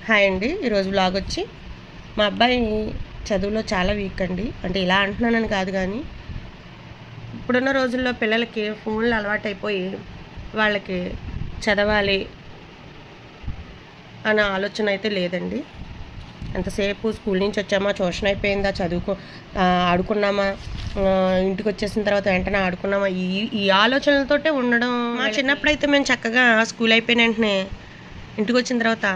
Hi అండి. ఈరోజు blog వచ్చి మా అబ్బాయి చదువులో చాలా వీక్ అండి. అంటే ఇలా అంటున్నానని కాదు, కానీ ఇప్పుడున్న రోజుల్లో పిల్లలకి ఫోన్లు అలవాటైపోయి వాళ్ళకి చదవాలి అన్న ఆలోచన అయితే లేదండి. ఎంతసేపు స్కూల్ నుంచి వచ్చామా, ట్యూషన్ అయిపోయిందా, ఆడుకున్నామా, ఇంటికి వచ్చేసిన తర్వాత వెంటనే ఆడుకున్నామా, ఈ ఆలోచనలతోటే ఉండడం. మా చిన్నప్పుడైతే మేము చక్కగా స్కూల్ అయిపోయిన వెంటనే ఇంటికి వచ్చిన తర్వాత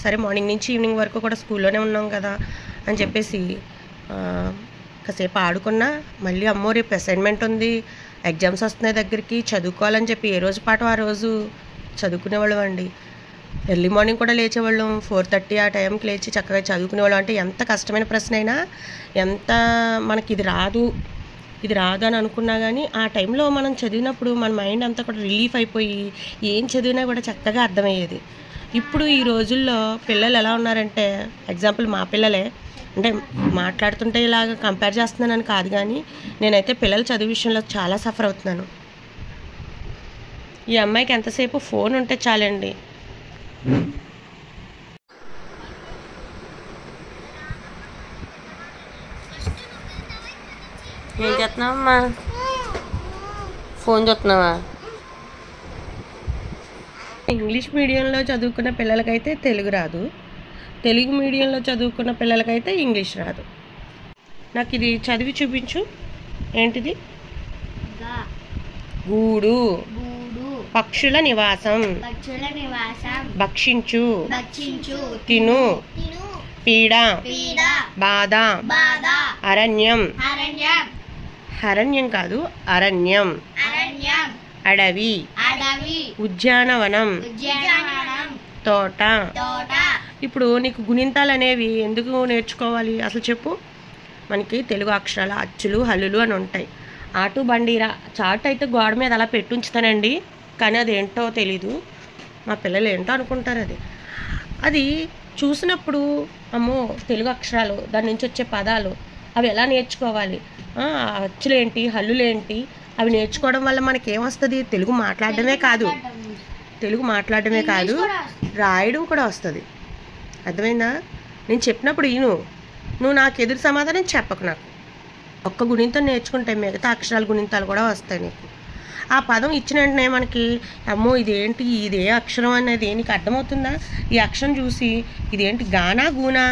సరే మార్నింగ్ నుంచి ఈవినింగ్ వరకు కూడా స్కూల్లోనే ఉన్నాం కదా అని చెప్పేసి కాసేపు ఆడుకున్నా, మళ్ళీ అమ్మో రేపు అసైన్మెంట్ ఉంది, ఎగ్జామ్స్ వస్తున్నాయి దగ్గరికి, చదువుకోవాలని చెప్పి ఏ రోజు పాటు ఆ రోజు చదువుకునేవాళ్ళం అండి. ఎర్లీ మార్నింగ్ కూడా లేచేవాళ్ళం, 4:30 ఆ టైంకి లేచి చక్కగా చదువుకునేవాళ్ళం. అంటే ఎంత కష్టమైన ప్రశ్న అయినా, ఎంత మనకి ఇది రాదు అని అనుకున్నా కానీ ఆ టైంలో మనం చదివినప్పుడు మన మైండ్ అంతా కూడా రిలీఫ్ అయిపోయి ఏం చదివినా కూడా చక్కగా అర్థమయ్యేది. ఇప్పుడు ఈ రోజుల్లో పిల్లలు ఎలా ఉన్నారంటే, ఎగ్జాంపుల్ మా పిల్లలే, అంటే మాట్లాడుతుంటే ఇలాగ కంపేర్ చేస్తున్నానని కాదు, కానీ నేనైతే పిల్లల చదువు విషయంలో చాలా సఫర్ అవుతున్నాను. ఈ అమ్మాయికి ఎంతసేపు ఫోన్ ఉంటే చాలండి. ఏం చేస్తున్నావమ్మా? ఫోన్ చూస్తున్నావా? ఇంగ్లీష్ మీడియంలో చదువుకున్న పిల్లలకైతే తెలుగు రాదు, తెలుగు మీడియంలో చదువుకున్న పిల్లలకైతే ఇంగ్లీష్ రాదు. నాకు ఇది చదివి చూపించు. ఏంటిది? గూడు, పక్షుల నివాసం, భక్షించు, తిను, పీడ, బాధ, అరణ్యం, అరణ్యం కాదు అరణ్యం, అడవి, ఉద్యానవనం, తోట. ఇప్పుడు నీకు గుణింతాలు అనేవి ఎందుకు నేర్చుకోవాలి అసలు చెప్పు? మనకి తెలుగు అక్షరాలు అచ్చులు హల్లులు అని ఉంటాయి. ఆటు బండిరా చాటు అయితే గోడ మీద అలా పెట్టుంచుతానండి, కానీ అది ఏంటో తెలీదు. మా పిల్లలు ఏంటో అనుకుంటారు. అది చూసినప్పుడు అమ్మో తెలుగు అక్షరాలు, దాని నుంచి వచ్చే పదాలు, అవి ఎలా నేర్చుకోవాలి, అచ్చులేంటి హల్లులేంటి, అవి నేర్చుకోవడం వల్ల మనకి ఏమొస్తుంది? తెలుగు మాట్లాడడమే కాదు రాయడం కూడా వస్తుంది. అర్థమైందా? నేను చెప్పినప్పుడు నువ్వు నాకు ఎదురు సమాధానం చెప్పకు. నాకు ఒక్క గుణింతం నేర్చుకుంటే మిగతా అక్షరాల గుణింతాలు కూడా వస్తాయి నీకు. ఆ పదం ఇచ్చిన వెంటనే మనకి అమ్మో ఇదేంటి, ఇదే అక్షరం అనేది నీకు అర్థమవుతుందా? ఈ అక్షరం చూసి ఇదేంటి, గానా గూనా?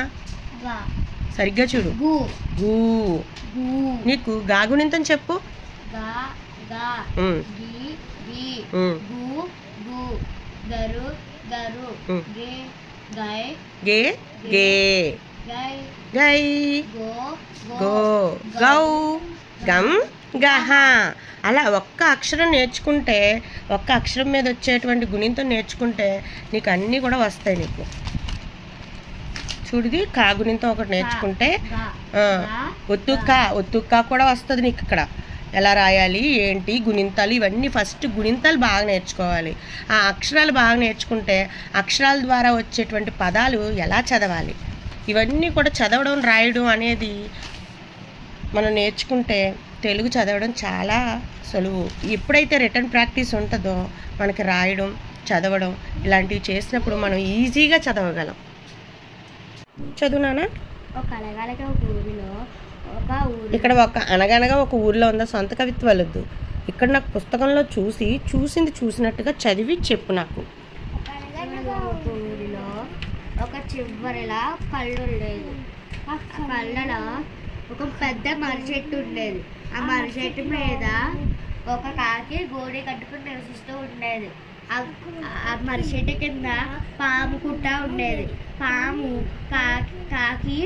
సరిగ్గా చూడు. గూ. నీకు గా గుణింతం చెప్పు. గే గే, గై గో గౌ గం గహ. అలా ఒక్క అక్షరం నేర్చుకుంటే, ఒక్క అక్షరం మీద వచ్చేటువంటి గుణింతం నేర్చుకుంటే నీకు అన్నీ కూడా వస్తాయి. నీకు చూడిది కా గుణింతం ఒకటి నేర్చుకుంటే ఒత్తుక్క కూడా వస్తుంది నీకు. ఇక్కడ ఎలా రాయాలి ఏంటి గుణింతాలు, ఇవన్నీ ఫస్ట్ గుణింతాలు బాగా నేర్చుకోవాలి. ఆ అక్షరాలు బాగా నేర్చుకుంటే అక్షరాల ద్వారా వచ్చేటువంటి పదాలు ఎలా చదవాలి, ఇవన్నీ కూడా చదవడం రాయడం అనేది మనం నేర్చుకుంటే తెలుగు చదవడం చాలా సులువు. ఎప్పుడైతే రిటర్న్ ప్రాక్టీస్ ఉంటుందో మనకి రాయడం చదవడం ఇలాంటివి చేసినప్పుడు మనం ఈజీగా చదవగలం. చదువునానా? ఇక్కడ అనగనగా ఒక ఊరిలో ఉందా సొంత కవిత్వాలు వద్దు. ఇక్కడ నాకు పుస్తకంలో చూసింది చూసినట్టుగా చదివి చెప్పు నాకు. ఊరిలో ఒక చివరిలా కళ్ళు ఉండేది. ఆ కళ్ళలో ఒక పెద్ద మర్రి చెట్టు ఉండేది. ఆ మర్రి చెట్టు మీద ఒక కాకి గోడె కట్టుకుని నివసిస్తూ ఉండేది. ఆ మర్రి చెట్టు కింద పాము కుట్ట ఉండేది. పాము కాకి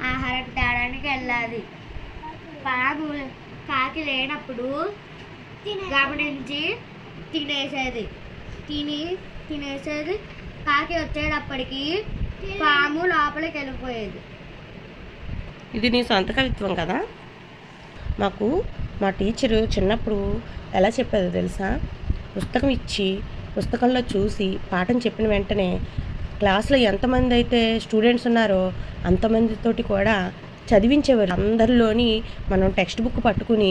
ఆహారం తేడానికి వెళ్ళాలి. పాము కాకి లేనప్పుడు గమనించి తినేసేది. కాకి వచ్చేటప్పటికి పాము లోపలికి వెళ్ళిపోయేది. ఇది నీ సొంత కవిత్వం కదా? మాకు మా టీచరు చిన్నప్పుడు ఎలా చెప్పేదో తెలుసా? పుస్తకం ఇచ్చి పుస్తకంలో చూసి పాఠం చెప్పిన వెంటనే క్లాస్లో ఎంతమంది అయితే స్టూడెంట్స్ ఉన్నారో అంతమందితోటి కూడా చదివించేవారు. అందరిలోని మనం టెక్స్ట్ బుక్ పట్టుకుని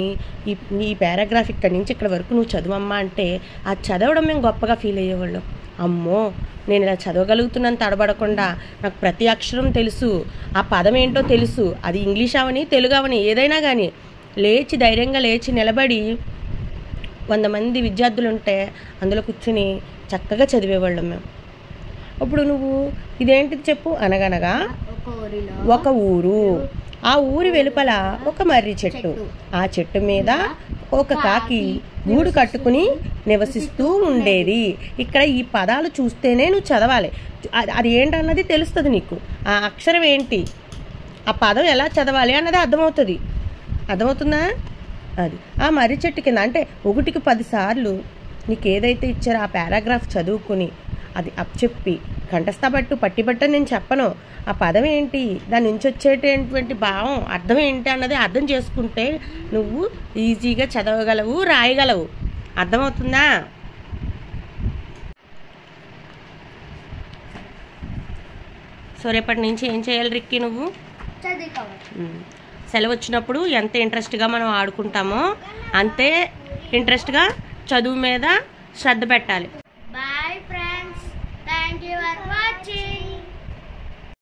ఈ పారాగ్రాఫ్ ఇక్కడి నుంచి ఇక్కడ వరకు నువ్వు చదువమ్మా అంటే ఆ చదవడం మేము గొప్పగా ఫీల్ అయ్యేవాళ్ళం. అమ్మో నేను ఇలా చదవగలుగుతున్నాను తడబడకుండా, నాకు ప్రతి అక్షరం తెలుసు, ఆ పదం ఏంటో తెలుసు, అది ఇంగ్లీష్ అవని తెలుగు అవని ఏదైనా కానీ ధైర్యంగా లేచి నిలబడి 100 మంది విద్యార్థులు ఉంటే అందులో కూర్చుని చక్కగా చదివేవాళ్ళం మేము. ఇప్పుడు నువ్వు ఇదేంటిది చెప్పు. అనగనగా ఒక ఊరు, ఆ ఊరి వెలుపల ఒక మర్రి చెట్టు, ఆ చెట్టు మీద ఒక కాకి గూడు కట్టుకుని నివసిస్తూ ఉండేది. ఇక్కడ ఈ పదాలు చూస్తేనే నువ్వు చదవాలి, అది ఏంటన్నది తెలుస్తుంది నీకు. ఆ అక్షరం ఏంటి, ఆ పదం ఎలా చదవాలి అన్నది అర్థమవుతుందా? అది ఆ మర్రి చెట్టు కింద అంటే 1కి 10 సార్లు నీకు ఏదైతే ఇచ్చారో ఆ పారాగ్రాఫ్ చదువుకుని అది అప్పచెప్పి కంఠస్థపట్టు పట్టిబట్టని నేను చెప్పను, ఆ పదం ఏంటి, దాని నుంచి వచ్చేటటువంటి భావం అర్థం ఏంటి అన్నది అర్థం చేసుకుంటే నువ్వు ఈజీగా చదవగలవు, రాయగలవు. అర్థమవుతుందా? సో రేపటి నుంచి ఏం చేయాలి రిక్కీ నువ్వు? సెలవు వచ్చినప్పుడు ఎంత ఇంట్రెస్ట్గా మనం ఆడుకుంటామో అంతే ఇంట్రెస్ట్గా చదువు మీద శ్రద్ధ పెట్టాలి. Bye friends, thank you for watching.